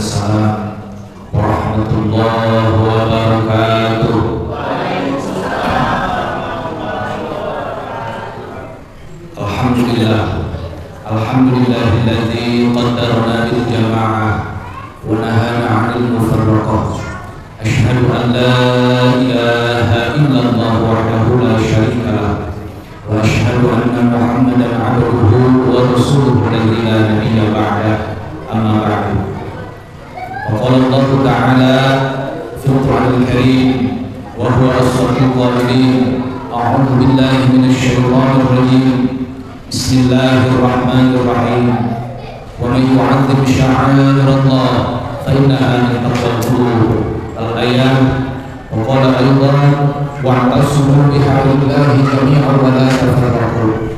Waalaikumsalam warahmatullahi wabarakatuh. Alhamdulillah, alhamdulillahilladzi qaddarana bil jama'ah wa nahana 'anil mufarraqah. Asyhadu an la ilaha illallah wahdahu la syarika lah wa asyhadu anna Muhammadan 'abduhu wa rasuluhu alladzi la nabiyya ba'da. Amma ba'du. Wa qala Allah ta'ala fil Qur'anil Karim wa huwa as-sadiqul qadim. A'udzu billahi minasy syaithanir rajim. Bismillahirrahmanirrahim. Wa man yu'azzim sya'airallah fa innaha min taqwal qulub. Al-ayat. Wa qala aydan wa'tasimu bihablillahi jami'an wa la tafarraqu.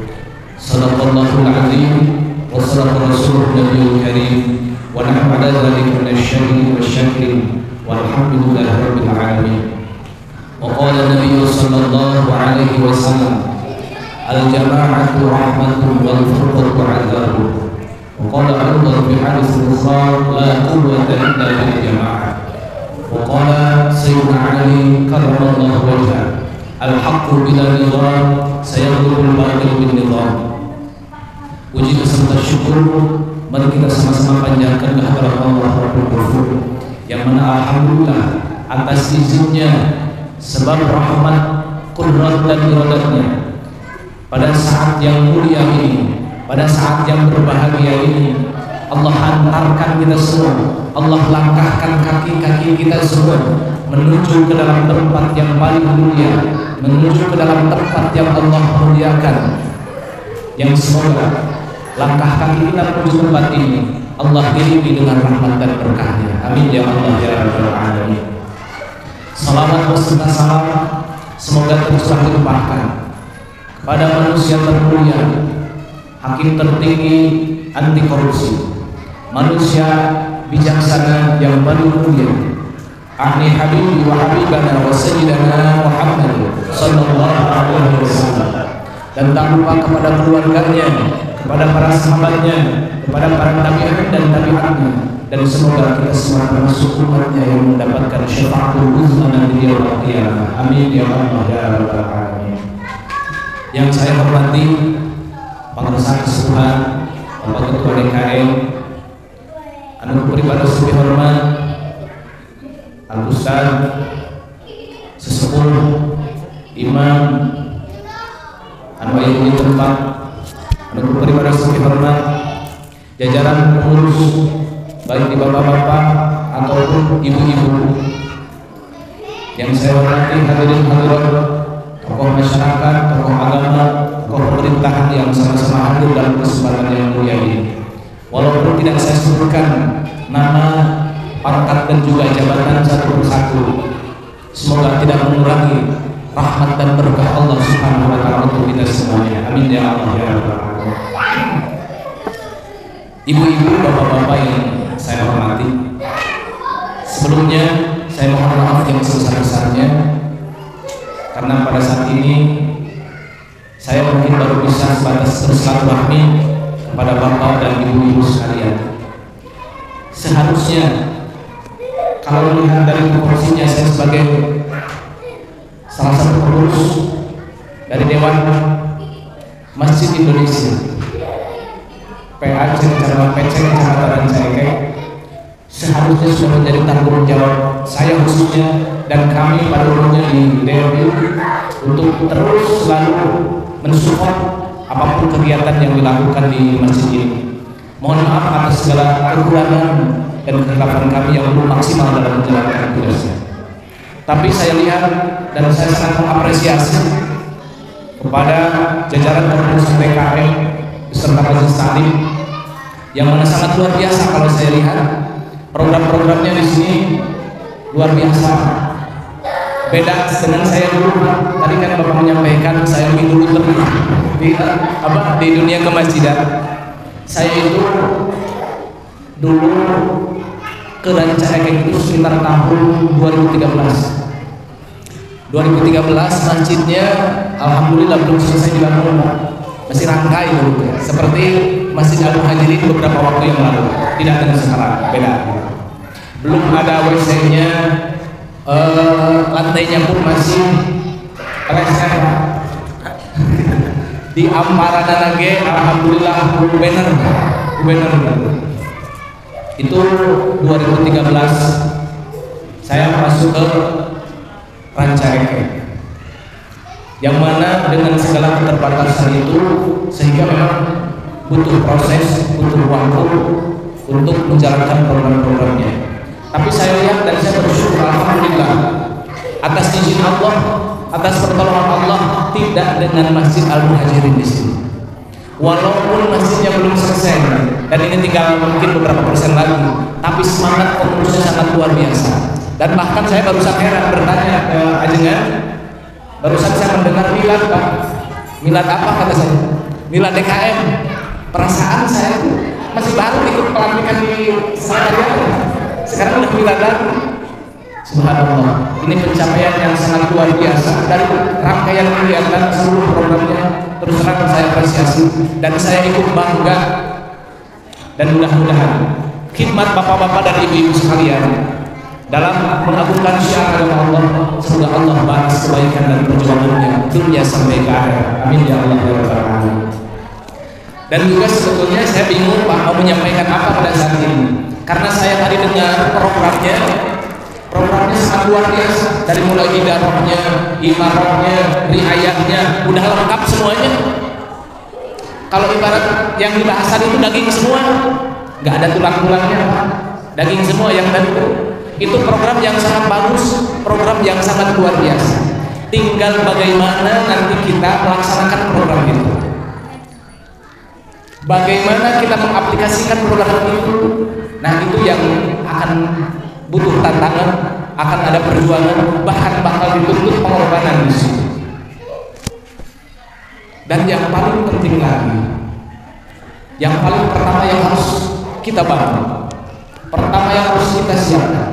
Shadaqallahul 'azim wa sadaqa rasuluhun nabiyul karim. Wa nahnu 'ala dzalika minasyahidin wasyakrin walhamdulillahi rabbil alamin. Wa qala an-nabiy sallallahu alaihi wasallam al-jama'atu rahmatun wal furqatu 'adzabun. Wa qala Allah fi hadits al-bukhari la quwwata illa bil jama'ah. Wa qala sayyidina Ali karramallahu wajhahu al-haqqu bila nizam sayaghlibul batil bin nizam. Puji beserta syukur mari kita sama-sama panjatkan kehadirat Allah Rabbul Ghafur yang mana alhamdulillah atas izinnya sebab rahmat, qudrat dan iradatnya pada saat yang mulia ini, pada saat yang berbahagia ini, Allah hantarkan kita semua, Allah langkahkan kaki-kaki kita semua menuju ke dalam tempat yang paling mulia, menuju ke dalam tempat yang Allah muliakan, yang semoga langkah kaki kita menuju tempat ini Allah iringi dengan rahmat dan berkahnya. Amin ya Allah ya Rabbal alamin. Salawat beserta salam semoga terus dilimpahkan kepada manusia termulia, hakim tertinggi anti korupsi, manusia bijaksana yang paling mulia, ahli habibi wa habibana wa sayyidana Muhammad sallallahu alaihi wasallam, dan tak lupa kepada keluarganya, kepada para sahabatnya, kepada para tabi'in dan tabi'atnya, dan semoga kita semua termasuk umatnya yang mendapatkan syafaatul uzma nanti di yaumil qiyamah. Amin ya Allah ya rabbal alamin. Yang saya hormati Pengesahan Keseluruhan Bapak Ketua DKM, anu pribadi lebih hormat Al-Ustaz Sesepuh Imam anu aya di tempat, anu pribadi lebih hormat jajaran pengurus baik di bapak-bapak ataupun ibu-ibu yang saya hormati, hadirin hadirat, tokoh masyarakat, tokoh agama, tokoh pemerintahan yang sama-sama hadir dalam kesempatan yang mulia ini. Walaupun tidak saya sebutkan nama, pangkat dan juga jabatan satu persatu, semoga tidak mengurangi rahmat dan berkah Allah Subhanahu wa taala untuk kita semuanya. Amin ya Allah ya rabbal alamin. Ibu-ibu, bapak-bapak yang saya hormati, sebelumnya saya mohon maaf yang sebesar-besarnya karena pada saat ini saya mungkin baru bisa sebatas bersilaturahmi kepada bapak dan ibu-ibu sekalian. Seharusnya kalau melihat dari porsinya saya sebagai salah satu pengurus dari Dewan Masjid Indonesia PAC Kecamatan Caike, seharusnya sudah menjadi tanggung jawab saya khususnya dan kami pada umumnya di DMU untuk terus selalu mensupport apapun kegiatan yang dilakukan di masjid ini. Mohon maaf atas segala kekurangan dan kehilafan kami yang belum maksimal dalam menjalankan tugasnya. Tapi saya lihat dan saya sangat mengapresiasi kepada jajaran pengurus PKM beserta majelis taklim yang mana sangat luar biasa. Kalau saya lihat program-programnya di sini luar biasa. Beda dengan saya dulu, tadi kan Bapak menyampaikan saya dulu di dunia kemasjidan. Saya itu dulu ke Rancaikek itu sekitar tahun 2013. 2013 masjidnya alhamdulillah belum selesai dibangun, masih rangkai dulu ya. Seperti Masjid Al Muhajirin beberapa waktu yang lalu, tidak dengan sekarang, beda. belum ada WC-nya, lantainya pun masih leser. Di Amparan lagi, alhamdulillah bener. Itu 2013 saya masuk ke Rancaekek, yang mana dengan segala keterbatasan itu sehingga memang butuh proses, butuh waktu untuk menjalankan program-programnya. Tapi saya lihat dan saya bersyukur alhamdulillah atas izin Allah, atas pertolongan Allah, tidak dengan Masjid Al-Muhajirin di sini. Walaupun masjidnya belum selesai dan ini tinggal mungkin beberapa persen lagi, tapi semangat pengurusnya sangat luar biasa. Dan bahkan saya barusan heran bertanya ke ajengan, barusan saya mendengar milad, Pak. Milad apa kata saya? Milad DKM. Perasaan saya itu masih baru ikut pelantikan di sekretariat, sekarang udah milad lagi. Subhanallah, ini pencapaian yang sangat luar biasa dari rangkaian kegiatan seluruh programnya. Terus terang saya apresiasi dan saya ikut bangga, dan mudah-mudahan khidmat bapak-bapak dan ibu-ibu sekalian dalam mengagungkan syiar agama Allah, semoga Allah balas kebaikan dan perjuangannya dunia sampai ke akhir. Amin ya Allah ya Rabbal alamin. Dan juga sebetulnya saya bingung Pak mau menyampaikan apa pada saat ini, karena saya tadi dengar programnya sangat luar biasa, dari mulai hidarahnya, imarahnya, riayatnya, udah lengkap semuanya. Kalau ibarat yang dibahas tadi itu daging semua, nggak ada tulang-tulangnya, daging semua yang tadi itu program yang sangat bagus, program yang sangat luar biasa. Tinggal bagaimana nanti kita melaksanakan program itu, bagaimana kita mengaplikasikan program itu. Nah itu yang akan butuh tantangan, akan ada perjuangan, bahkan bakal dituntut pengorbanan di sini. Dan yang paling penting lagi, yang paling pertama yang harus kita bangun, pertama yang harus kita siapkan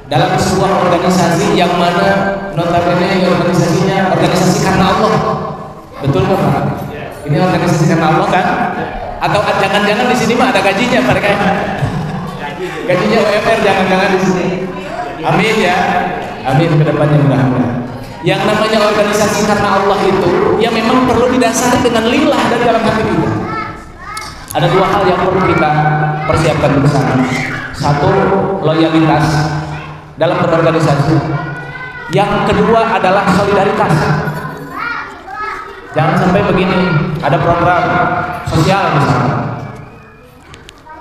dalam sebuah organisasi yang mana notabene organisasinya organisasi karena Allah. Betul kan Pak? Ini organisasi karena Allah kan? Atau jangan-jangan di sini mah ada gajinya mereka? Gajinya UMR jangan-jangan di sini. Amin ya, amin kedepannya mudah-mudahan. Yang namanya organisasi karena Allah itu, ya memang perlu didasari dengan lillah dari dalam hati kita. Ada dua hal yang perlu kita persiapkan bersama. Satu, loyalitas dalam berorganisasi. Yang kedua adalah solidaritas. Jangan sampai begini, ada program sosial misalnya,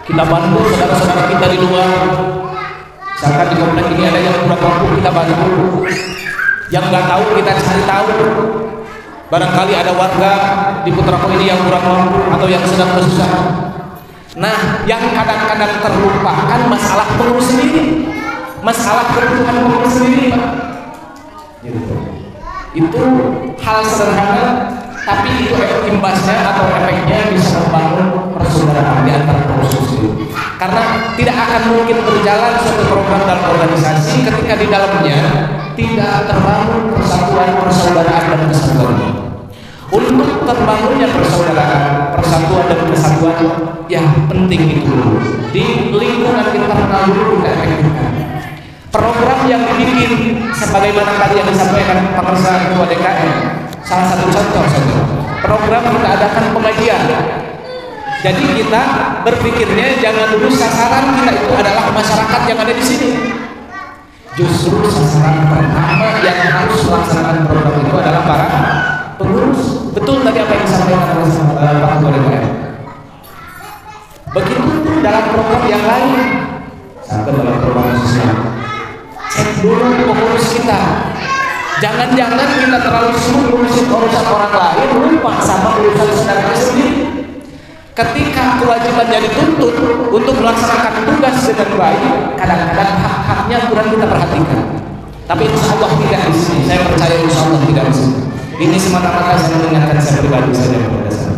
kita bantu saudara-saudara kita di luar. Misalkan di komplek ini ada yang kurang mampu, kita bantu. Yang nggak tahu kita cari tahu. Barangkali ada warga di Putrako ini yang kurang mampu atau yang sedang kesusahan. Nah, yang kadang-kadang terlupakan masalah pengurus sendiri, masalah kebutuhan pengurus sendiri, Pak. Itu hal sederhana, tapi itu imbasnya atau efeknya bisa membangun persaudaraan di antara pengurus sendiri. Karena tidak akan mungkin berjalan suatu program dalam organisasi ketika di dalamnya tidak terbangun persatuan, persaudaraan dan kesatuan. Untuk terbangunnya persaudaraan, persatuan dan kesatuan yang penting itu di lingkungan internal dulu kita efektifkan. Program yang dibikin sebagaimana tadi yang disampaikan pemirsa Ketua DKM, salah satu contoh saja. Program kita adakan pengajian. Jadi kita berpikirnya jangan dulu sasaran kita itu adalah masyarakat yang ada di sini. Justru sasaran pertama yang harus melaksanakan program itu adalah para pengurus. Betul tadi apa yang disampaikan oleh Pak Ketua DKM. Begitu dalam program yang lain, sampai dalam program sosial. Cek dulu pengurus kita. Jangan-jangan kita terlalu sibuk ngurusin urusan orang lain, lupa sama urusan saudara sendiri. Ketika kewajibannya dituntut untuk melaksanakan tugas dengan baik, kadang-kadang hak-haknya kurang kita perhatikan. Tapi insya Allah tidak di sini. Saya percaya insya Allah tidak di sini. Ini semata-mata saya mendengarkan saya pribadi saja pada saat.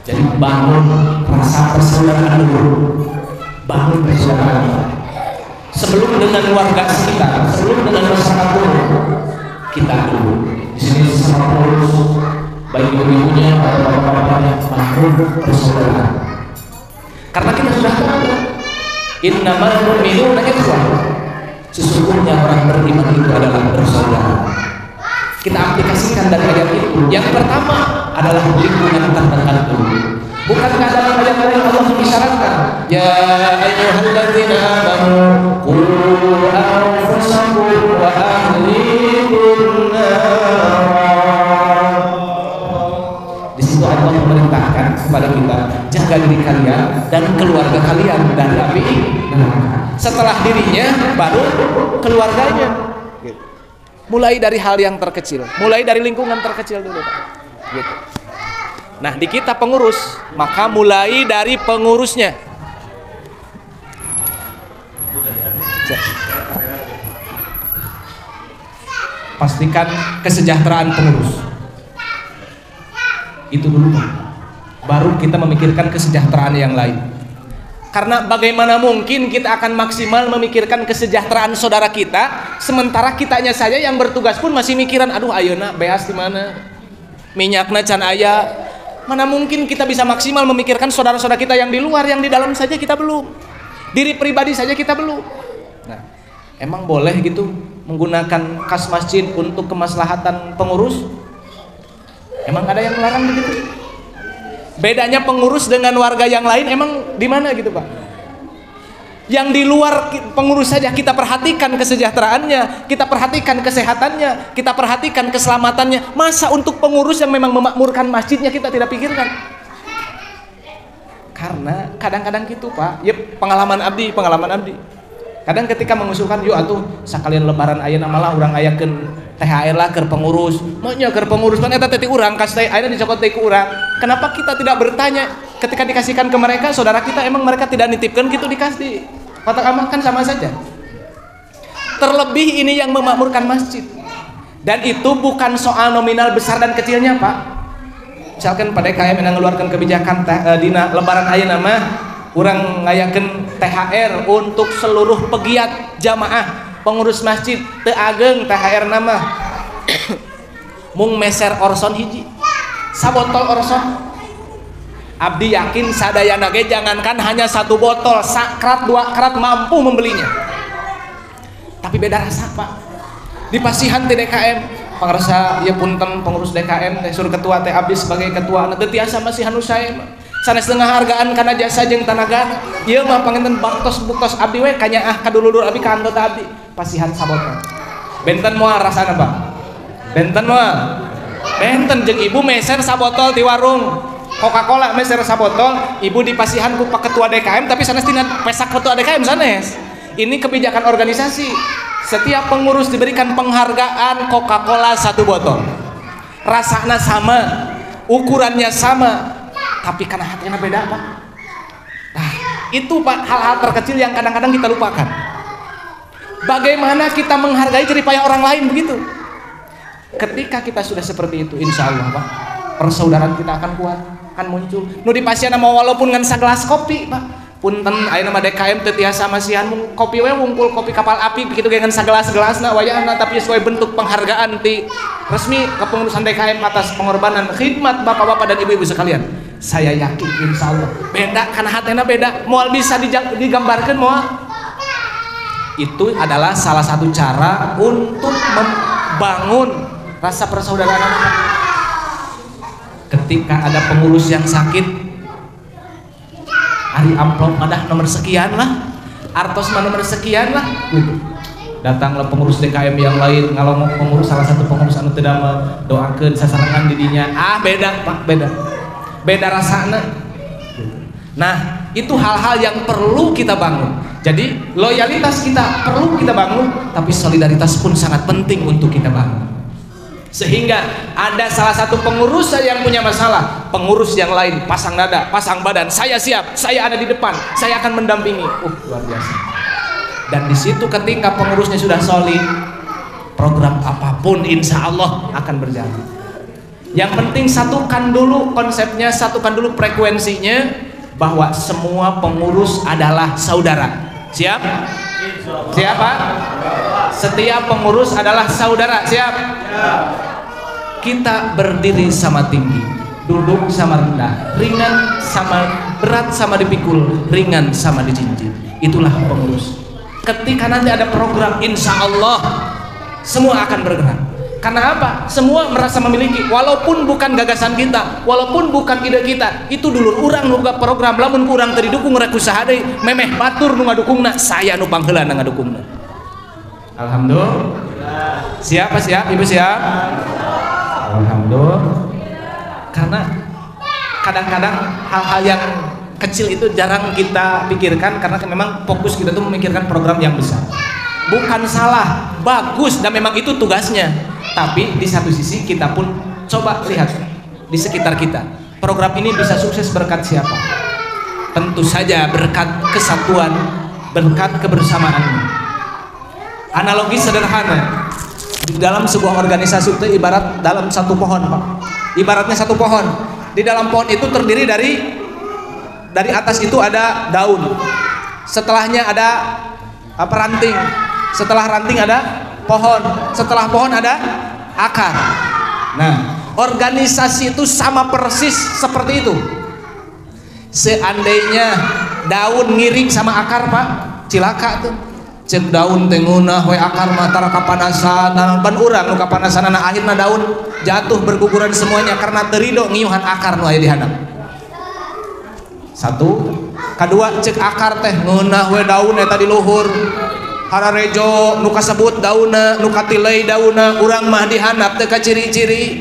Jadi bangun rasa persaudaraan dulu, bangun persaudaraan. Sebelum dengan warga sekitar, sebelum dengan masyarakat dulu, kita dulu. Di sini sama pengurus, baik ibu-ibunya atau bapak-bapaknya, bangun persaudaraan. Karena kita sudah tahu Innamal mu'minuna ikhwah. Sesungguhnya orang beriman itu adalah bersaudara. Kita aplikasikan dari ayat itu. Yang pertama adalah lingkungan terdekat dulu. Bukankah dalam ayat lain Allah mengisyaratkan, ya ayyuhalladzina amanu qu anfusakum wa ahlikum nar. Di situ Allah memerintahkan kepada kita, jaga diri kalian dan keluarga kalian dari api neraka. Setelah dirinya baru keluarganya. Mulai dari hal yang terkecil, mulai dari lingkungan terkecil dulu, Pak. Gitu. Nah, di kita pengurus, maka mulai dari pengurusnya. Pastikan kesejahteraan pengurus. Itu dulu, Pak. Baru kita memikirkan kesejahteraan yang lain. Karena bagaimana mungkin kita akan maksimal memikirkan kesejahteraan saudara kita, sementara kitanya saja yang bertugas pun masih mikiran, aduh ayeuna beas di mana, minyakna can aya. Mana mungkin kita bisa maksimal memikirkan saudara-saudara kita yang di luar, yang di dalam saja kita belum, diri pribadi saja kita belum. Nah, emang boleh gitu menggunakan kas masjid untuk kemaslahatan pengurus? Emang ada yang melarang begitu? Bedanya pengurus dengan warga yang lain emang di mana gitu, Pak? Yang di luar pengurus saja kita perhatikan kesejahteraannya, kita perhatikan kesehatannya, kita perhatikan keselamatannya. Masa untuk pengurus yang memang memakmurkan masjidnya kita tidak pikirkan? Karena kadang-kadang gitu, Pak. Ya pengalaman abdi. Kadang ketika mengusulkan, yuk atuh sakalian lebaran ayeuna malah urang ayakeun THR lah ke pengurus. Maunya ke pengurus kan eta teh urang kas teh ayeuna dicokot teh ku urang. Kenapa kita tidak bertanya ketika dikasihkan ke mereka, saudara kita emang mereka tidak nitipkan gitu dikasih. Kotak amal kan sama saja. Terlebih ini yang memakmurkan masjid. Dan itu bukan soal nominal besar dan kecilnya, Pak. Misalkan pada KM yang mengeluarkan kebijakan dina lebaran ayeuna mah urang ngayakeun THR untuk seluruh pegiat jamaah pengurus masjid teu ageng THR nama mung meser orson hiji sabotol orson. Abdi yakin sadayana ge jangankan hanya satu botol, sakrat dua krat mampu membelinya. Tapi beda rasa, Pak. Di pasihan ti DKM pangarsa ieu punten pengurus DKM teh sur ketua teh abdi sebagai ketua teu tiasa masihan nu sae sanes tengah hargaan karena jasa jeung tenaga. Ieu mah panginten buktos abdi we kanyaah kadulur abdi ka anggota abdi pasihan sabotol. Benten moal rasana, Pak. Benten moal. Benten jeung ibu meser sabotol di warung Coca-Cola meser sabotol, ibu di pasihan ku Pak Ketua DKM tapi sanes tina pesak Ketua DKM sanes. Ini kebijakan organisasi. Setiap pengurus diberikan penghargaan Coca-Cola 1 botol. Rasanya sama, ukurannya sama, tapi karena hatinya beda, Pak. Nah, itu Pak hal-hal terkecil yang kadang-kadang kita lupakan. Bagaimana kita menghargai jeripaya orang lain begitu? Ketika kita sudah seperti itu, insya Allah, Pak, persaudaraan kita akan kuat, akan muncul. Nu di pasien nama walaupun ngan sagelas kopi, Pak. Punten ayeuna mah DKM teu tiasa masihan kopi we wungkul kopi kapal api begitu ge ngan sagelas-gelasna wayahna tapi sesuai bentuk penghargaan ti resmi kepengurusan DKM atas pengorbanan khidmat bapak-bapak dan ibu-ibu sekalian. Saya yakin insyaallah beda karena hatena beda, moal bisa digambarkeun moal. Itu adalah salah satu cara untuk membangun rasa persaudaraan. Ketika ada pengurus yang sakit, hari amplop madah nomor sekian lah, artos mah nomor sekian lah, gitu. Datanglah pengurus DKM yang lain, kalau mau pengurus salah satu pengurus anu teu damel doakeun sasarangan didinya, beda Pak, beda rasana. Nah, itu hal-hal yang perlu kita bangun. Jadi loyalitas kita perlu kita bangun, tapi solidaritas pun sangat penting untuk kita bangun. Sehingga ada salah satu pengurus yang punya masalah, pengurus yang lain pasang dada, pasang badan, saya siap, saya ada di depan, saya akan mendampingi. Luar biasa. Dan di situ ketika pengurusnya sudah solid, program apapun insya Allah akan berjalan. Yang penting satukan dulu konsepnya, satukan dulu frekuensinya, bahwa semua pengurus adalah saudara. Siap? Siapa? Setiap pengurus adalah saudara. Siap? Kita berdiri sama tinggi, duduk sama rendah, ringan sama berat sama dipikul, ringan sama dijinjing. itulah pengurus. Ketika nanti ada program, insya Allah semua akan bergerak. Karena apa? Semua merasa memiliki, walaupun bukan gagasan kita, walaupun bukan ide kita, itu dulu orang nuga program, lamun kurang terdukung rek usaha deui, memeh batur nu ngadukungna, saya nu pangheula na ngadukungna. Alhamdulillah. Siapa siap? Ibu siap? Alhamdulillah. Karena kadang-kadang hal-hal yang kecil itu jarang kita pikirkan, karena memang fokus kita tuh memikirkan program yang besar. Bukan salah, bagus, dan memang itu tugasnya. Tapi di satu sisi kita pun coba lihat di sekitar kita, program ini bisa sukses berkat siapa? Tentu saja berkat kesatuan, berkat kebersamaan. Analogi sederhana, di dalam sebuah organisasi itu ibarat dalam satu pohon, Pak. Ibaratnya satu pohon. Di dalam pohon itu terdiri dari atas itu ada daun, setelahnya ada ranting, setelah ranting ada pohon, setelah pohon ada akar. Nah, organisasi itu sama persis seperti itu. Seandainya daun ngiring sama akar, Pak, cilaka tuh. Cek daun teh ngeunah we akar mah tara kapanasan, ban urang nu kapanasan akhirna daun jatuh berguguran semuanya karena terido ngiuhan akar nu aya di handap. Satu, kedua cek akar teh ngeunah we daun eta di luhur. Hararejo nu kasebut daunna, nu katilei daunna, urang mah di handap teu ciri-ciri.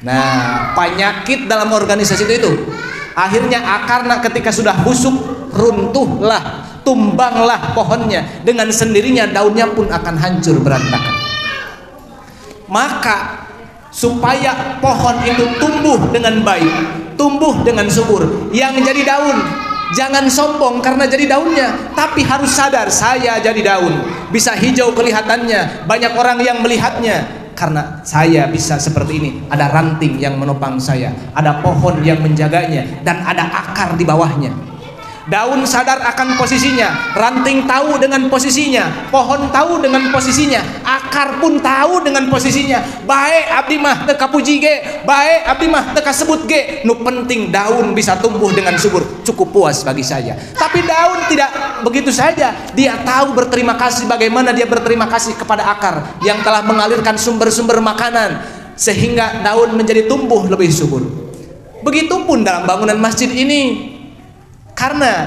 Nah, penyakit dalam organisasi itu. Akhirnya akarna ketika sudah busuk, runtuhlah, tumbanglah pohonnya, dengan sendirinya daunnya pun akan hancur berantakan. Maka supaya pohon itu tumbuh dengan baik, tumbuh dengan subur, yang jadi daun jangan sombong karena jadi daunnya, tapi harus sadar saya jadi daun, bisa hijau kelihatannya, banyak orang yang melihatnya karena saya bisa seperti ini. Ada ranting yang menopang saya, ada pohon yang menjaganya, dan ada akar di bawahnya. Daun sadar akan posisinya, ranting tahu dengan posisinya, pohon tahu dengan posisinya, akar pun tahu dengan posisinya. Baik abdi mah teu kapuji ge, baik abdi mah teu kasebut ge, nu penting daun bisa tumbuh dengan subur, cukup puas bagi saya. Tapi daun tidak begitu saja, dia tahu berterima kasih. Bagaimana dia berterima kasih kepada akar yang telah mengalirkan sumber-sumber makanan sehingga daun menjadi tumbuh lebih subur. Begitupun dalam bangunan masjid ini. Karena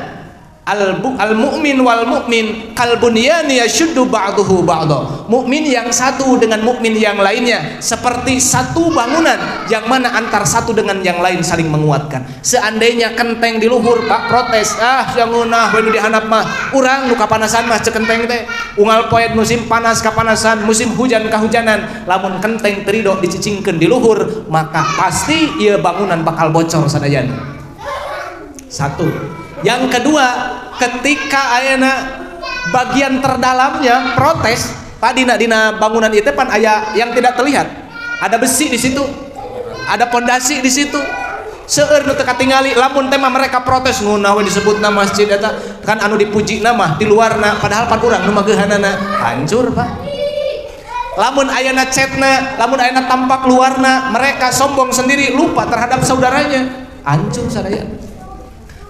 al-mu'min wal mu'min kal bunyani yashuddu ba'duhu ba'dha. Mukmin yang satu dengan mukmin yang lainnya seperti satu bangunan yang mana antar satu dengan yang lain saling menguatkan. Seandainya kenteng di luhur, Pak, protes, yang ngeunah we nu dihandap mah urang nu kapanasan mah cek kenteng teh unggal poe musim panas kapanasan, musim hujan kahujanan. Lamun kenteng terido dicicingkeun di luhur, maka pasti ieu bangunan bakal bocor sadayana. Satu. Yang kedua, ketika ayana bagian terdalamnya protes, Pak, dina bangunan itu pan aya yang tidak terlihat. Ada besi di situ, ada pondasi di situ. Seueur nu teu katingali, lamun teh mereka protes ngeunah we disebutna masjid eta kan anu dipuji nama di luarna, padahal pan urang nu mageuhanana hancur, Pak. Lamun ayana cetna, lamun ayana tampak luarna, mereka sombong sendiri, lupa terhadap saudaranya, hancur sadaya.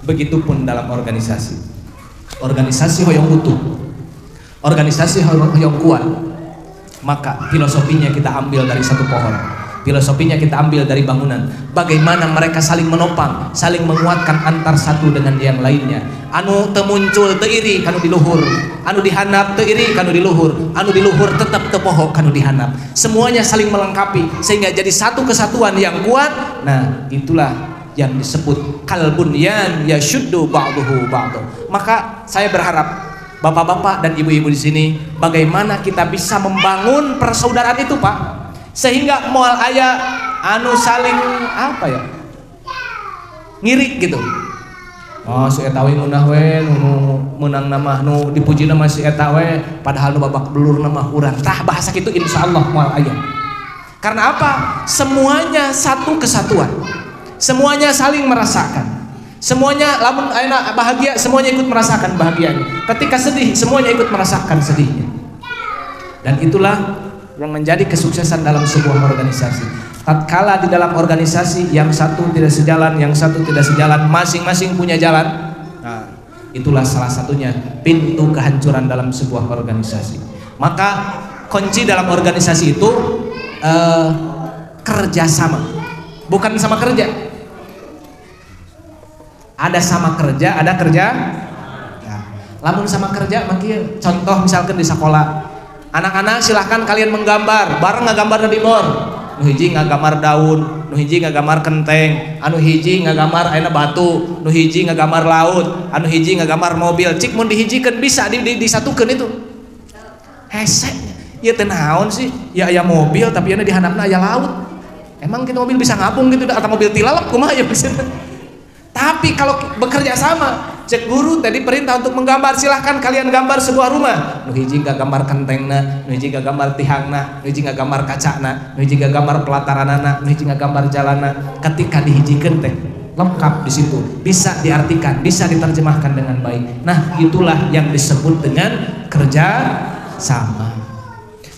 Begitupun dalam organisasi hoyong utuh, organisasi hoyong kuat, maka filosofinya kita ambil dari satu pohon, filosofinya kita ambil dari bangunan. Bagaimana mereka saling menopang, saling menguatkan antar satu dengan yang lainnya. Anu teu muncul teu iri kanu di luhur, anu dihandap teu iri kanu di luhur, anu di luhur tetap teu poho kanu dihandap. Semuanya saling melengkapi sehingga jadi satu kesatuan yang kuat. Nah, itulah yang disebut kalbunyan yashuddu ba'duhu ba'du. Maka saya berharap bapak-bapak dan ibu-ibu di sini, bagaimana kita bisa membangun persaudaraan itu, Pak, sehingga moal aya anu saling apa ya, ngiri gitu. Oh, si eta we ngeunah we nu meunang nama nu dipuji nama si eta we, padahal nu babak belur nama urang. Tah bahasa kitu insyaallah moal aya. Karena apa? Semuanya satu kesatuan. Semuanya saling merasakan. Semuanya lamun ayeuna bahagia, semuanya ikut merasakan bahagianya. Ketika sedih, semuanya ikut merasakan sedihnya. Dan itulah yang menjadi kesuksesan dalam sebuah organisasi. Tatkala di dalam organisasi yang satu tidak sejalan, yang satu tidak sejalan, masing-masing punya jalan. Nah, Itulah salah satunya pintu kehancuran dalam sebuah organisasi. Maka kunci dalam organisasi itu kerjasama, bukan sama kerja. Ada sama kerja, ada kerja. Nah, lamun sama kerja, makanya contoh misalkan di sekolah, anak-anak silahkan kalian menggambar, bareng ngagambar di bor. Nu hiji ngagambar daun, nu hiji ngagambar kenteng, anu hiji ngagambar ayeuna batu, nu hiji ngagambar laut, anu hiji ngagambar mobil. Cik mun dihijikeun bisa disatukeun itu. Hese, ieu teh naon sih? Ya aya mobil tapi ayeuna di handapna aya laut. Emang kita mobil bisa ngapung gitu atau mobil tilalap kumaha ya maksudna. Tapi kalau bekerja sama, cek guru tadi perintah untuk menggambar, silahkan kalian gambar sebuah rumah. Nu hiji gambar kentengna, nu hiji gambar tihangna, nu hiji gambar kacana, nu hiji gambar pelataranana, nu hiji gambar jalana. Ketika dihijikeun teh lengkap di situ, bisa diartikan, bisa diterjemahkan dengan baik. Nah, itulah yang disebut dengan kerja sama.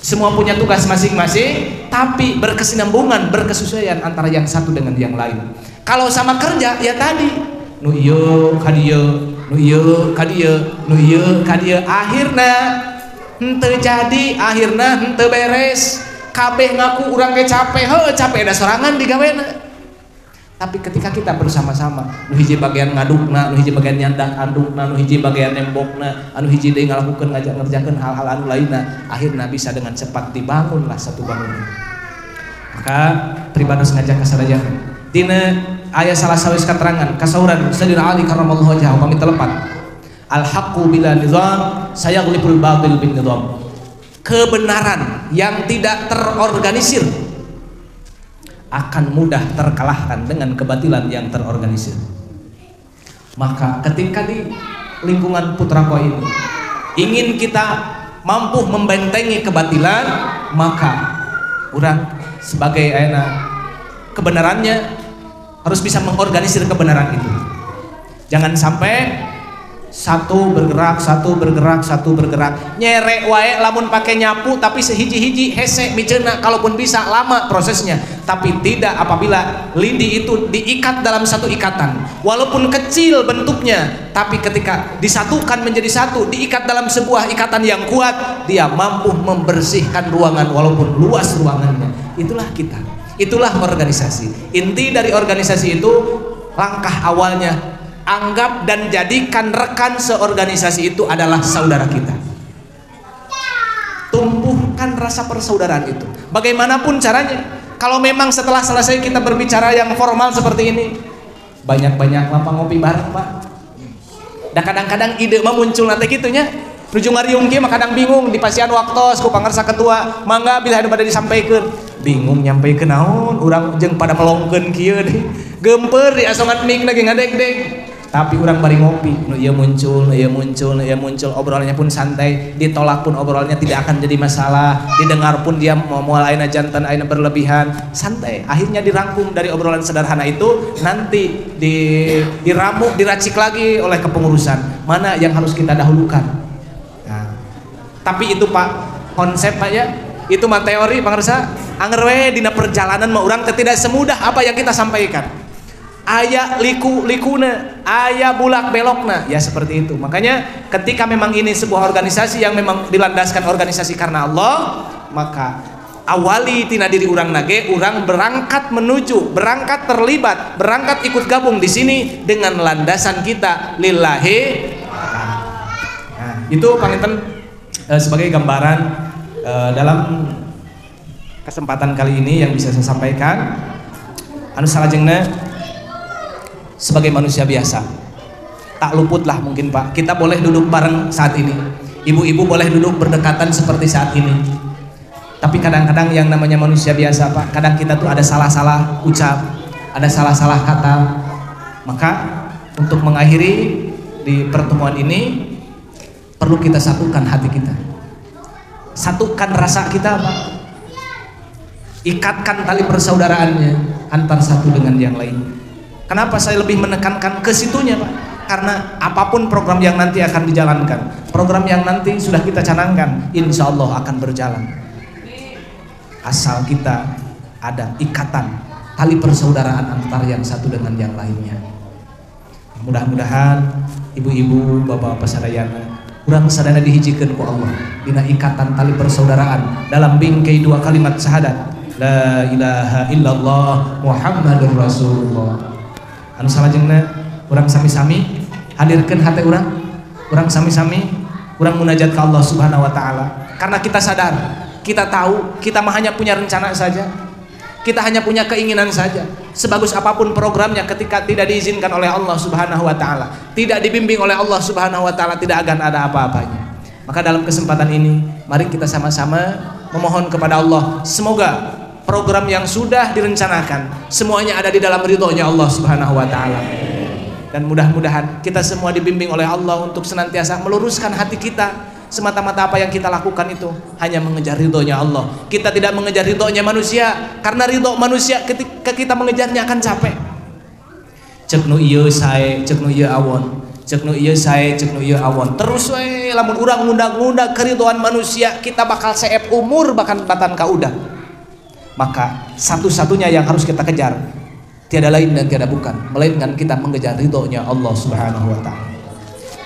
Semua punya tugas masing-masing, tapi berkesinambungan, berkesesuaian antara yang satu dengan yang lain. Kalau sama kerja ya tadi nu ieu ka dieu, nu ieu ka dieu, nu ieu ka dieu, akhirna henteu jadi, akhirna henteu beres. Kabeh ngaku urang ge capek, heuh capek da sorangan digawena. Tapi ketika kita bersama-sama, nu hiji bagian ngadukna, nu hiji bagian nyandak andukna, nu hiji bagian nembokna, anu hiji deui ngalakukeun ngerjakeun hal-hal anu lainna, akhirna bisa dengan cepat dibangunlah satu bangunan. Maka pribados ngajak kasadayan dina ayat salah sawis keterangan kasauran Sayyidina Ali karramallahu wajhahu pamit telepat al haqqu bila nizam sayaghlibul batil bin nizam. Kebenaran yang tidak terorganisir akan mudah terkalahkan dengan kebatilan yang terorganisir. Maka ketika di lingkungan Putrako ini ingin kita mampu membentengi kebatilan, maka orang sebagai ayeuna kebenarannya harus bisa mengorganisir kebenaran itu. Jangan sampai satu bergerak, satu bergerak, satu bergerak. Nyerek wae lamun pakai nyapu tapi sehiji-hiji hese miceuna, kalaupun bisa lama prosesnya. Tapi tidak apabila lidi itu diikat dalam satu ikatan. Walaupun kecil bentuknya, tapi ketika disatukan menjadi satu, diikat dalam sebuah ikatan yang kuat, dia mampu membersihkan ruangan walaupun luas ruangannya. Itulah kita. Itulah organisasi. Inti dari organisasi itu langkah awalnya anggap dan jadikan rekan seorganisasi itu adalah saudara kita. Tumbuhkan rasa persaudaraan itu. Bagaimanapun caranya. Kalau memang setelah selesai kita berbicara yang formal seperti ini, banyak-banyak lapang ngopi bareng, Pak. Dan kadang-kadang ide mah muncul nanti gitunya. Nuju ngariung kieu mah kadang bingung dipasihan waktos ku pangarsa ketua, mangga bila anu pada disampaikan. Bingung nyampeikeun naon, urang jeung pada melongkeun kieu deui. Gempeur di asongan mik lagi ngadeg-deg. Tapi urang bari ngopi, nu ieu muncul, nu ieu muncul, nu ieu muncul, obrolannya pun santai, ditolak pun obrolannya tidak akan jadi masalah, didengar pun dia moal ayeuna jantan ayeuna berlebihan, santai. Akhirnya dirangkum dari obrolan sederhana itu, nanti diramu, diracik lagi oleh kepengurusan. Mana yang harus kita dahulukan? Nah, tapi itu Pak, konsep Pak ya. Itu mah teori pangarsa. Anger we dina perjalanan mah urang teh tidak semudah apa yang kita sampaikan. Aya liku-likuna, aya bulak belokna, ya seperti itu. Makanya ketika memang ini sebuah organisasi yang memang dilandaskan organisasi karena Allah, maka awali tina diri urang nage, urang berangkat menuju, berangkat terlibat, berangkat ikut gabung di sini dengan landasan kita lillahi. Nah, itu panginten sebagai gambaran dalam kesempatan kali ini yang bisa saya sampaikan. Anu salajengna sebagai manusia biasa tak luputlah mungkin Pak, kita boleh duduk bareng saat ini, ibu-ibu boleh duduk berdekatan seperti saat ini. Tapi kadang-kadang yang namanya manusia biasa Pak, kadang kita tuh ada salah-salah ucap, ada salah-salah kata. Maka untuk mengakhiri di pertemuan ini perlu kita satukan hati kita, satukan rasa kita Pak, ikatkan tali persaudaraannya antar satu dengan yang lain. Kenapa saya lebih menekankan ke situnya Pak? Karena apapun program yang nanti akan dijalankan, program yang nanti sudah kita canangkan, insya Allah akan berjalan. Asal kita ada ikatan, tali persaudaraan antar yang satu dengan yang lainnya. Mudah-mudahan ibu-ibu, bapak-bapak sadayana urang sadana dihijikeun ku Allah dina ikatan tali persaudaraan dalam bingkai dua kalimat syahadat la ilaha illallah Muhammadur Rasulullah. Anu salajengna urang sami-sami hadirkeun hate urang sami-sami urang munajat ka Allah Subhanahu wa taala karena kita sadar, kita tahu kita mah hanya punya rencana saja. Kita hanya punya keinginan saja. Sebagus apapun programnya ketika tidak diizinkan oleh Allah Subhanahu wa taala, tidak dibimbing oleh Allah Subhanahu wa taala, tidak akan ada apa-apanya. Maka dalam kesempatan ini mari kita sama-sama memohon kepada Allah semoga program yang sudah direncanakan semuanya ada di dalam ridhonya Allah Subhanahu wa taala. Dan mudah-mudahan kita semua dibimbing oleh Allah untuk senantiasa meluruskan hati kita. Semata-mata apa yang kita lakukan itu hanya mengejar ridhonya Allah. Kita tidak mengejar ridhonya manusia, karena ridho manusia ketika kita mengejarnya akan capek. Cek nu ieu sae, cek nu ieu awon, cek nu ieu sae, cek nu ieu awon. Terus we lamun urang ngundag-ngundag keridhoan manusia, kita bakal seep umur bahkan batan ka udah. Maka satu-satunya yang harus kita kejar tiada lain dan tiada bukan melainkan kita mengejar ridhonya Allah Subhanahu wa taala.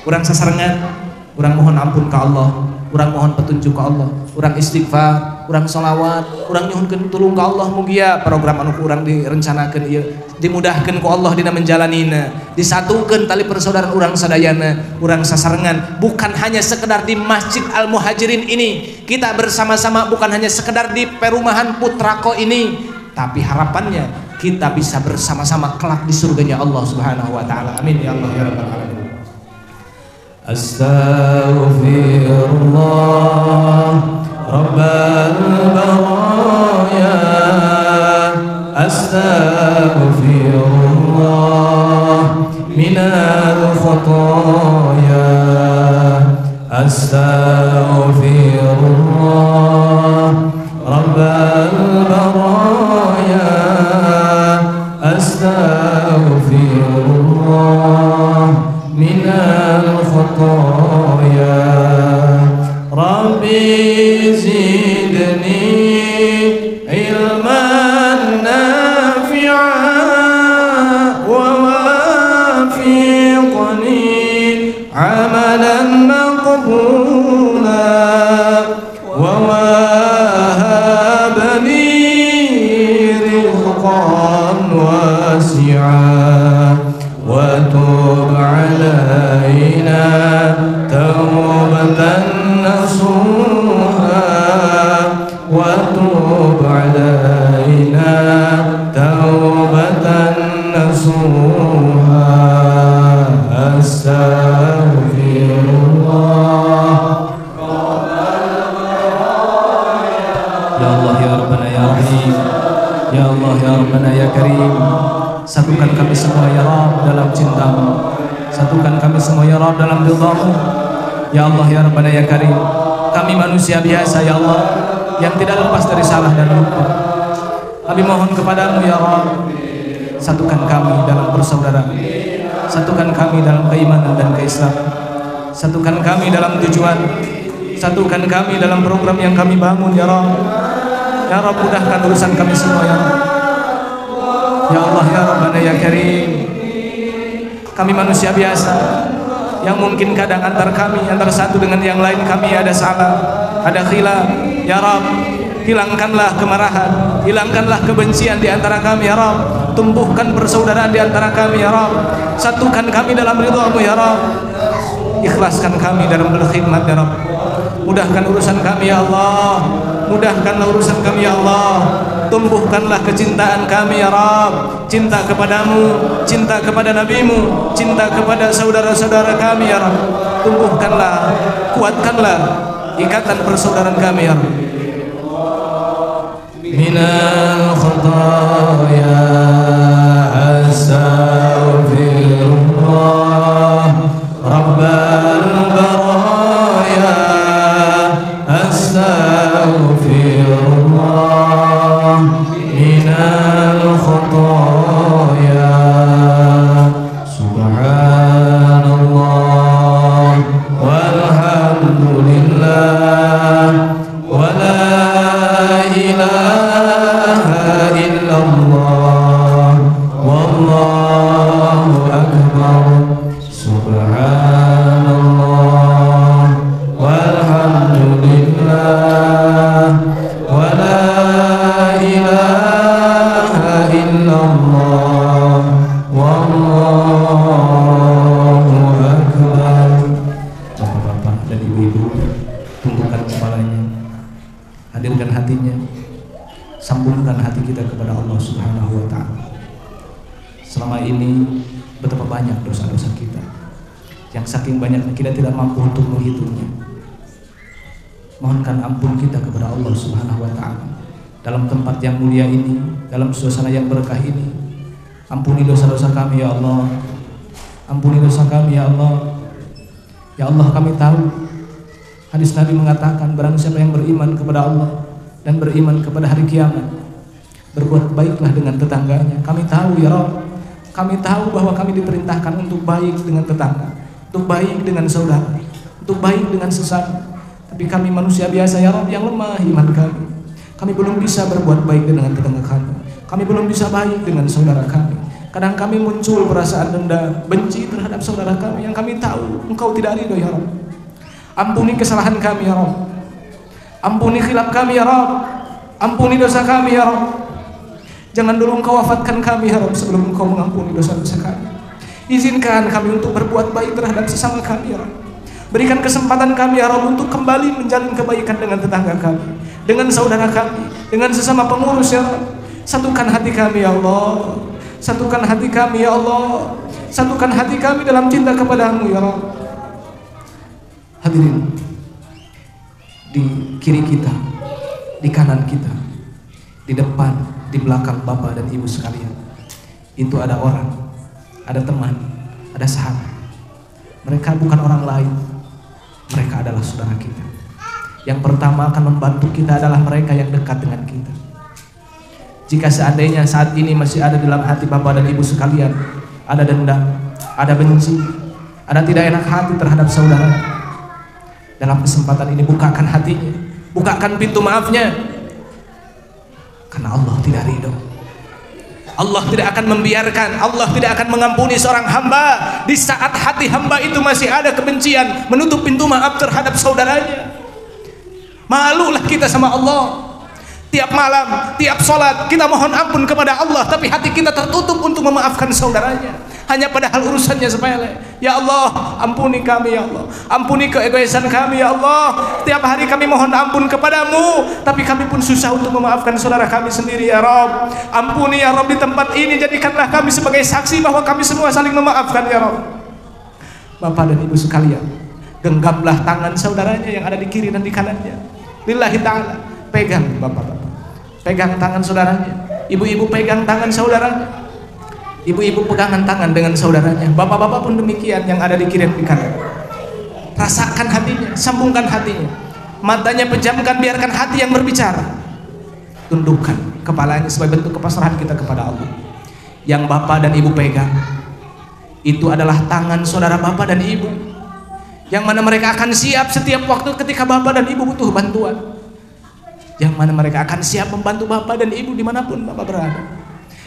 Urang sasarengan, urang mohon ampun ke Allah, urang mohon petunjuk ke Allah, urang istighfar, urang sholawat, urang nyuhunkeun tulung ke Allah mugia program anu urang direncanakeun ieu dimudahkeun ku Allah dina menjalanina, disatukeun tali persaudaraan urang sadayana, urang sasarengan bukan hanya sekedar di Masjid Al Muhajirin ini, kita bersama-sama bukan hanya sekedar di perumahan Putrako ini, tapi harapannya kita bisa bersama-sama kelak di surganya Allah Subhanahu wa taala. Amin ya Allah ya rabbal alamin. Astaghfirullah Rabbal baraya, astaghfirullah minal khataya, astaghfirullah Rabbal baraya, astaghfirullah minal khataya, Rabbi zidni ilman nafi'an wa wafiqni amalan maqbula wa wahabni rizqan wasi'an wa tub alaina tawbatan nasuha wa tub alaina tawbatan nasuha, astaghfirullah. Ya Allah ya Rabbana ya Rahim, ya Allah ya Rabbana ya Karim, satukan kami semua ya Rabb dalam cintamu, satukan kami semua ya Rabb dalam ridhamu. Ya Allah ya Rabbana ya Karim, kami manusia biasa ya Allah yang tidak lepas dari salah dan lupa. Kami mohon kepadamu ya Rabb, satukan kami dalam persaudaraan, satukan kami dalam keimanan dan keislaman, satukan kami dalam tujuan, satukan kami dalam program yang kami bangun ya Rabb. Ya Rabb, mudahkan urusan kami semua ya Rabb. Ya Allah ya Rabbana ya Karim, kami manusia biasa yang mungkin kadang antara satu dengan yang lain kami ada salah, ada khilaf. Ya Rabb, hilangkanlah kemarahan, hilangkanlah kebencian di antara kami ya Rabb, tumbuhkan persaudaraan di antara kami ya Rabb, satukan kami dalam ridhamu ya Rabb, ikhlaskan kami dalam berkhidmat ya Rabb, mudahkan urusan kami ya Allah, mudahkanlah urusan kami ya Allah, tumbuhkanlah kecintaan kami ya Rabb, cinta kepadamu, cinta kepada nabimu, cinta kepada saudara-saudara kami ya Rabb, tumbuhkanlah, kuatkanlah ikatan persaudaraan kami ya Rabb. Minal khataya astaghfirullah Rabbal baraya, astaghfirullah minal khataya, subhanallah walhamdulillah wa la ilaha illallah wallahu betapa banyak dosa-dosa kita yang saking banyaknya kita tidak mampu untuk menghitungnya. Mohonkan ampun kita kepada Allah Subhanahu wa taala dalam tempat yang mulia ini, dalam suasana yang berkah ini. Ampuni dosa-dosa kami ya Allah. Ampuni dosa kami ya Allah. Ya Allah, kami tahu hadis Nabi mengatakan barang siapa yang beriman kepada Allah dan beriman kepada hari kiamat, berbuat baiklah dengan tetangganya. Kami tahu ya Rabb, kami tahu bahwa kami diperintahkan untuk baik dengan tetangga, untuk baik dengan saudara, untuk baik dengan sesama. Tapi kami manusia biasa ya Rabb yang lemah iman kami. Kami belum bisa berbuat baik dengan tetangga kami. Kami belum bisa baik dengan saudara kami. Kadang kami muncul perasaan dendam, benci terhadap saudara kami yang kami tahu Engkau tidak ridho ya Rabb. Ampuni kesalahan kami ya Rabb. Ampuni khilaf kami ya Rabb. Ampuni dosa kami ya Rabb. Jangan dulu Engkau wafatkan kami ya Rabb sebelum Engkau mengampuni dosa-dosa kami. Izinkan kami untuk berbuat baik terhadap sesama kami ya Rabb. Berikan kesempatan kami ya Rabb untuk kembali menjalin kebaikan dengan tetangga kami, dengan saudara kami, dengan sesama pengurus ya Rabb. Satukan hati kami ya Allah. Satukan hati kami ya Allah. Satukan hati kami dalam cinta kepadamu ya Rabb. Hadirin, di kiri kita, di kanan kita, di depan, di belakang Bapak dan Ibu sekalian, itu ada orang, ada teman, ada sahabat. Mereka bukan orang lain, mereka adalah saudara kita. Yang pertama akan membantu kita adalah mereka yang dekat dengan kita. Jika seandainya saat ini masih ada dalam hati Bapak dan Ibu sekalian ada dendam, ada benci, ada tidak enak hati terhadap saudara, dalam kesempatan ini bukakan hatinya, bukakan pintu maafnya, karena Allah tidak ridho. Allah tidak akan membiarkan, Allah tidak akan mengampuni seorang hamba di saat hati hamba itu masih ada kebencian, menutup pintu maaf terhadap saudaranya. Malulah kita sama Allah. Tiap malam, tiap sholat kita mohon ampun kepada Allah, tapi hati kita tertutup untuk memaafkan saudaranya, hanya padahal urusannya sepele. Ya Allah, ampuni kami ya Allah. Ampuni keegoisan kami ya Allah. Tiap hari kami mohon ampun kepadamu, tapi kami pun susah untuk memaafkan saudara kami sendiri ya Rabb. Ampuni ya Rabb di tempat ini, jadikanlah kami sebagai saksi bahwa kami semua saling memaafkan ya Rabb. Bapak dan Ibu sekalian, genggamlah tangan saudaranya yang ada di kiri dan di kanannya. Lillahi ta'ala, pegang bapak-bapak, pegang tangan saudaranya. Ibu-ibu pegang tangan saudaranya. Ibu-ibu pegangan tangan dengan saudaranya. Bapak-bapak pun demikian yang ada di kiri dan di kanan. Rasakan hatinya, sambungkan hatinya. Matanya pejamkan, biarkan hati yang berbicara. Tundukkan kepalanya sebagai bentuk kepasrahan kita kepada Allah. Yang bapak dan ibu pegang itu adalah tangan saudara bapak dan ibu, yang mana mereka akan siap setiap waktu ketika bapak dan ibu butuh bantuan, yang mana mereka akan siap membantu bapak dan ibu dimanapun bapak berada,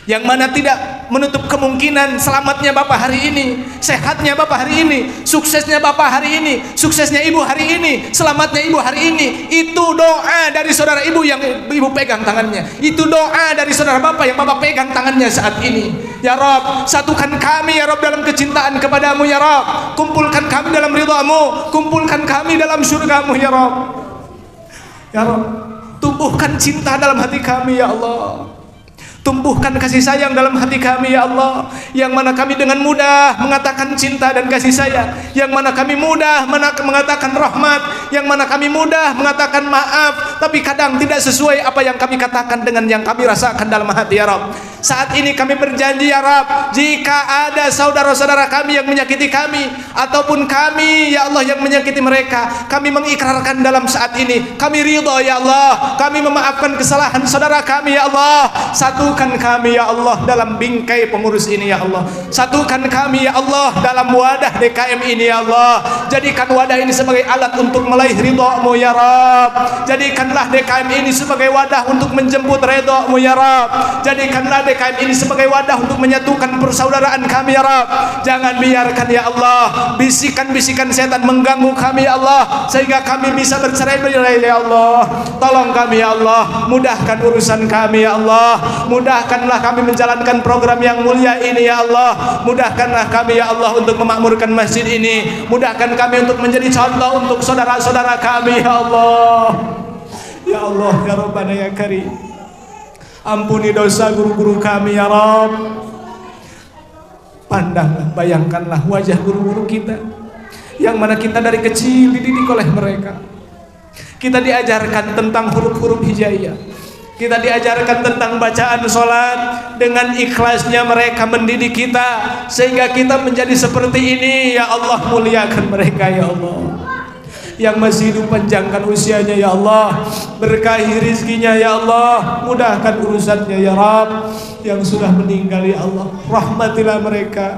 yang mana tidak menutup kemungkinan selamatnya bapak hari ini, sehatnya bapak hari ini, suksesnya bapak hari ini, suksesnya ibu hari ini, selamatnya ibu hari ini. Itu doa dari saudara ibu yang ibu pegang tangannya, itu doa dari saudara bapak yang bapak pegang tangannya saat ini. Ya Rabb, satukan kami ya Rabb dalam kecintaan kepadamu ya Rabb. Kumpulkan kami dalam ridhamu, kumpulkan kami dalam surgamu ya Rabb. Ya Rabb, tumbuhkan cinta dalam hati kami ya Allah. Tumbuhkan kasih sayang dalam hati kami ya Allah, yang mana kami dengan mudah mengatakan cinta dan kasih sayang, yang mana kami mudah mengatakan rahmat, yang mana kami mudah mengatakan maaf, tapi kadang tidak sesuai apa yang kami katakan dengan yang kami rasakan dalam hati ya Rabb. Saat ini kami berjanji ya Rabb, jika ada saudara-saudara kami yang menyakiti kami, ataupun kami ya Allah yang menyakiti mereka, kami mengikrarkan dalam saat ini, kami ridha ya Allah, kami memaafkan kesalahan saudara kami ya Allah. Satukan kami ya Allah dalam bingkai pengurus ini ya Allah. Satukan kami ya Allah dalam wadah DKM ini ya Allah. Jadikan wadah ini sebagai alat untuk meraih ridha-Mu ya Rabb. Jadikanlah DKM ini sebagai wadah untuk menjemput ridha-Mu ya Rabb. Jadikanlah DKM ini sebagai wadah untuk menyatukan persaudaraan kami ya Rabb. Jangan biarkan ya Allah bisikan-bisikan setan mengganggu kami ya Allah, sehingga kami bisa bercerai-berai ya Allah. Tolong kami ya Allah, mudahkan urusan kami ya Allah. Mudahkanlah kami menjalankan program yang mulia ini ya Allah. Mudahkanlah kami ya Allah untuk memakmurkan masjid ini. Mudahkan kami untuk menjadi contoh untuk saudara-saudara kami ya Allah. Ya Allah ya Rabbana ya Karim, ampuni dosa guru-guru kami ya Rabb. Pandanglah, bayangkanlah wajah guru-guru kita yang mana kita dari kecil dididik oleh mereka. Kita diajarkan tentang huruf-huruf hijaiyah, kita diajarkan tentang bacaan sholat. Dengan ikhlasnya mereka mendidik kita sehingga kita menjadi seperti ini. Ya Allah, muliakan mereka ya Allah. Yang masih hidup panjangkan usianya ya Allah, berkahi rizkinya ya Allah, mudahkan urusannya ya Rabb. Yang sudah meninggal ya Allah, rahmatilah mereka,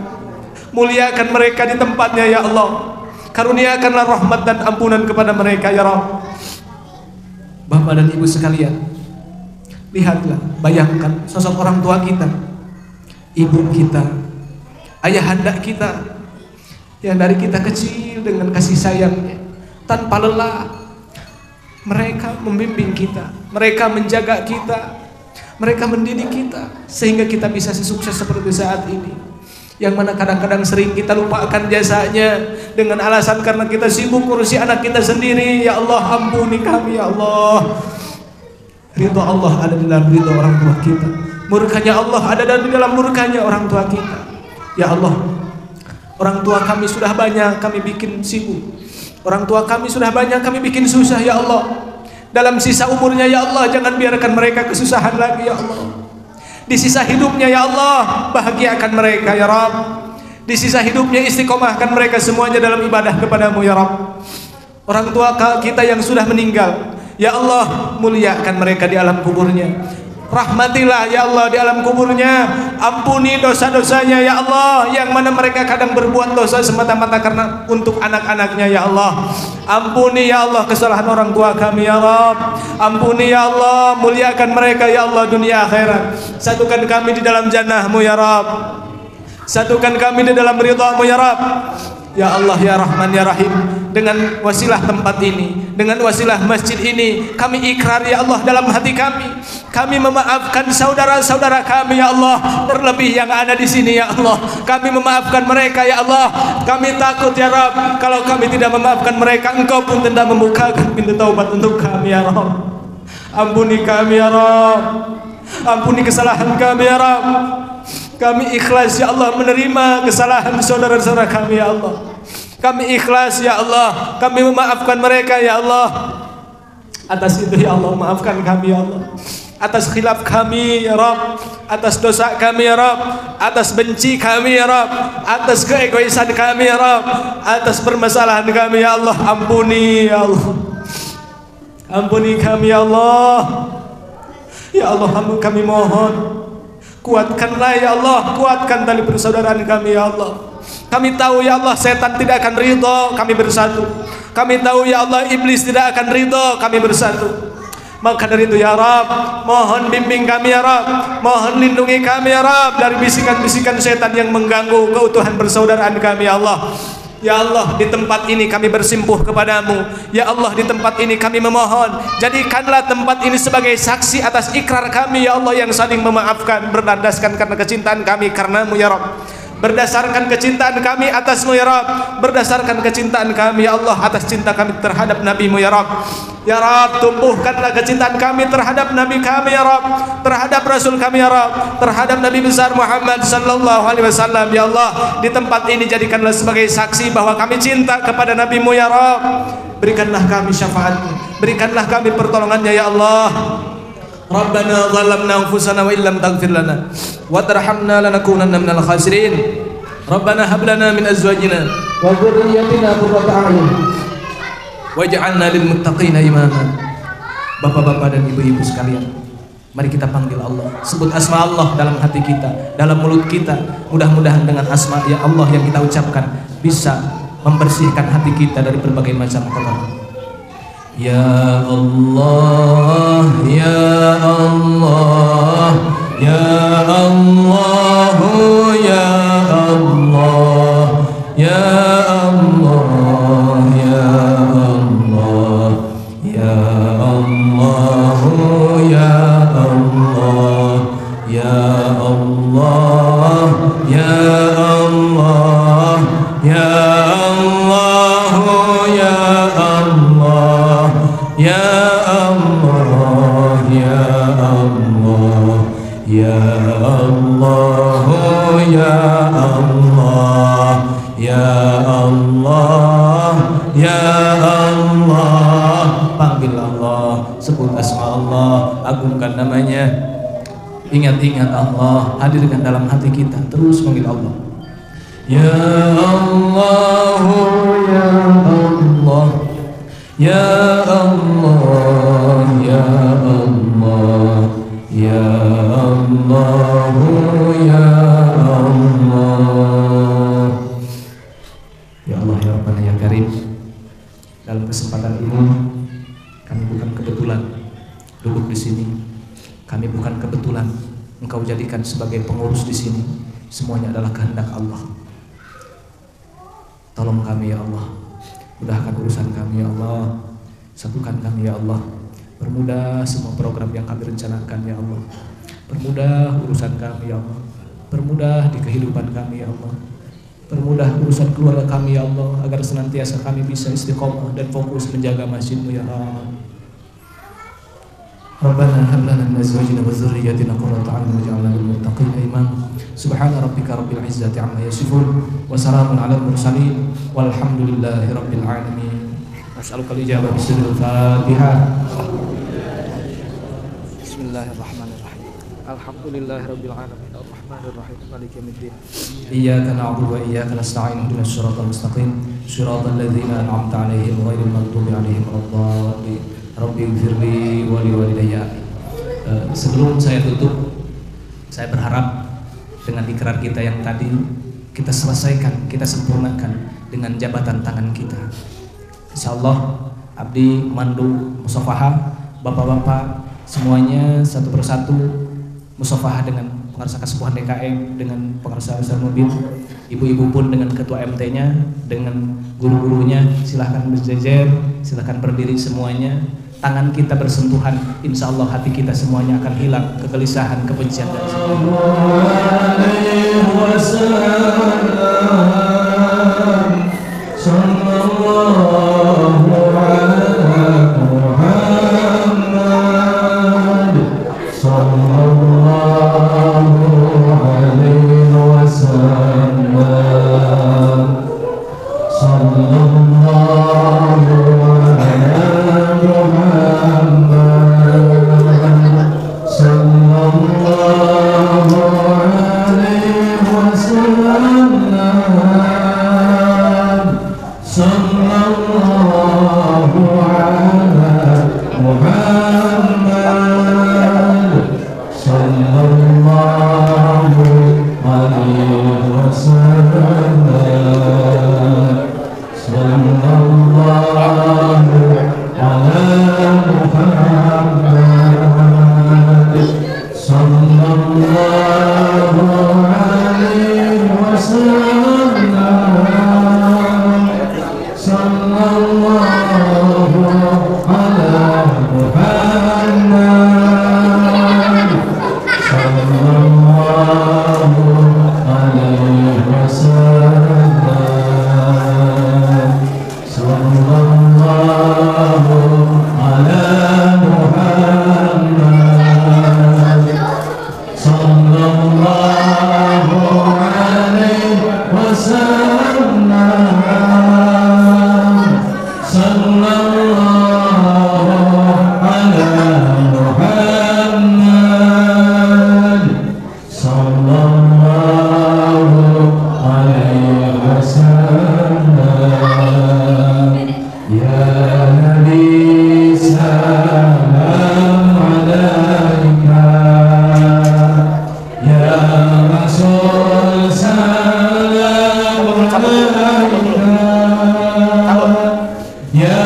muliakan mereka di tempatnya ya Allah, karuniakanlah rahmat dan ampunan kepada mereka ya Rabb. Bapak dan ibu sekalian, lihatlah, bayangkan sosok orang tua kita, ibu kita, ayahanda kita, yang dari kita kecil dengan kasih sayangnya tanpa lelah mereka membimbing kita, mereka menjaga kita, mereka mendidik kita sehingga kita bisa sukses seperti saat ini. Yang mana kadang-kadang sering kita lupakan jasanya dengan alasan karena kita sibuk ngurusi anak kita sendiri. Ya Allah, ampuni kami ya Allah. Ridho Allah ada di dalam ridho orang tua kita, murkanya Allah ada di dalam murkanya orang tua kita. Ya Allah, orang tua kami sudah banyak kami bikin sibuk, orang tua kami sudah banyak kami bikin susah ya Allah. Dalam sisa umurnya ya Allah, jangan biarkan mereka kesusahan lagi ya Allah. Di sisa hidupnya ya Allah, bahagiakan mereka ya Rabb. Di sisa hidupnya istiqomahkan mereka semuanya dalam ibadah kepadamu ya Rabb. Orang tua kita yang sudah meninggal, ya Allah, muliakan mereka di alam kuburnya. Rahmatilah ya Allah di alam kuburnya, ampuni dosa-dosanya ya Allah, yang mana mereka kadang berbuat dosa semata-mata karena untuk anak-anaknya ya Allah. Ampuni ya Allah kesalahan orang tua kami ya Rabb. Ampuni ya Allah, muliakan mereka ya Allah dunia akhirat. Satukan kami di dalam jannah-Mu ya Rabb, satukan kami di dalam ridha-Mu ya Rabb. Ya Allah ya Rahman ya Rahim, dengan wasilah tempat ini, dengan wasilah masjid ini, kami ikrar ya Allah dalam hati kami memaafkan saudara-saudara kami ya Allah, terlebih yang ada di sini ya Allah. Kami memaafkan mereka ya Allah. Kami takut ya Rabb, kalau kami tidak memaafkan mereka, Engkau pun tidak membukakan pintu taubat untuk kami ya Rabb. Ampuni kami ya Rabb, ampuni kesalahan kami ya Rabb. Kami ikhlas ya Allah menerima kesalahan saudara-saudara kami ya Allah. Kami ikhlas ya Allah, kami memaafkan mereka ya Allah. Atas itu ya Allah, maafkan kami ya Allah, atas khilaf kami ya Rabb, atas dosa kami ya Rabb, atas benci kami ya Rabb, atas keegoisan kami ya Rabb, atas permasalahan kami ya Allah. Ampuni ya Allah, ampuni kami ya Allah. Ya Allah, kami mohon, kuatkanlah ya Allah, kuatkan tali persaudaraan kami ya Allah. Kami tahu ya Allah, setan tidak akan ridho kami bersatu. Kami tahu ya Allah, iblis tidak akan ridho kami bersatu. Maka dari itu ya Rabb, mohon bimbing kami ya Rabb, mohon lindungi kami ya Rabb dari bisikan-bisikan setan yang mengganggu keutuhan persaudaraan kami ya Allah. Ya Allah, di tempat ini kami bersimpuh kepadamu. Ya Allah, di tempat ini kami memohon, jadikanlah tempat ini sebagai saksi atas ikrar kami ya Allah yang saling memaafkan, berlandaskan karena kecintaan kami karenamu ya Rabb, berdasarkan kecintaan kami atasmu ya Rabb, berdasarkan kecintaan kami ya Allah atas cinta kami terhadap Nabi-Mu ya Rabb. Ya Rabb, tumbuhkanlah kecintaan kami terhadap Nabi kami ya Rabb, terhadap Rasul kami ya Rabb, terhadap Nabi besar Muhammad sallallahu alaihi wasallam ya Allah. Di tempat ini jadikanlah sebagai saksi bahwa kami cinta kepada Nabi-Mu ya Rabb. Berikanlah kami syafaat-Mu, berikanlah kami pertolongannya ya Allah. Rabbana zalamna anfusana wa illam taghfir lana wa tarhamna lanakunanna minal khasirin. Rabbana hab lana min azwajina wa dhurriyyatina qurrata a'yun waj'alna lil muttaqina imama. Bapak-bapak dan ibu-ibu sekalian, mari kita panggil Allah, sebut asma Allah dalam hati kita, dalam mulut kita. Mudah-mudahan dengan asma ya Allah yang kita ucapkan bisa membersihkan hati kita dari berbagai macam kotoran. Ya Allah, ya Allah, ya Allah, ya Allah, ya Allah, ya Allah, ya Allah, ya Allah, ya Allah, ya Allah, ya Allah, ya Allah, ya Allah, ya Allah, ya Allah, ya Allah. Ingat-ingat Allah, hadirkan dalam hati kita, terus panggil Allah. Ya Allah, ya Allah, ya Allah, ya Allah, ya Allah, ya Allah. Ya Allah, ya Rabbana, ya Karim. Dalam kesempatan ini kami bukan kebetulan duduk di sini. Kami bukan kebetulan Engkau jadikan sebagai pengurus di sini. Semuanya adalah kehendak Allah. Tolong kami ya Allah, mudahkan urusan kami ya Allah, satukan kami ya Allah, permudah semua program yang kami rencanakan ya Allah, permudah urusan kami ya Allah, permudah di kehidupan kami ya Allah, permudah urusan keluarga kami ya Allah, agar senantiasa kami bisa istiqomah dan fokus menjaga masjid-Mu ya Allah. Rabbana hab lana min azwajina wa dhurriyyatina qurrata a'yun waj'alna lil muttaqina imama. Subhana rabbika rabbil izzati amma yasifun wa salamun 'alal mursalin walhamdulillahi rabbil alamin. As'aluka al-ijabah bismillahil Fatihah. Bismillahirrahmanirrahim. Alhamdulillahi rabbil alamin arrahmanir rahim maliki yaumiddin. Iyyaka na'budu wa iyyaka nasta'in ihdinas siratal mustaqim siratal ladzina an'amta 'alaihim ghairil maghdubi 'alaihim waladdallin. Rabbi ighfirli wa liwalidayya. Sebelum saya tutup, saya berharap dengan ikrar kita yang tadi kita selesaikan, kita sempurnakan dengan jabatan tangan kita. Insyaallah abdi mandu musafahah, bapak-bapak semuanya satu persatu musafahah dengan pengarsa kesepuhan DKM, dengan pengarsa besar mobil, ibu-ibu pun dengan ketua MT-nya, dengan guru-gurunya. Silahkan berjejer, silahkan berdiri semuanya. Tangan kita bersentuhan, insya Allah hati kita semuanya akan hilang kegelisahan, kebencian dan Ya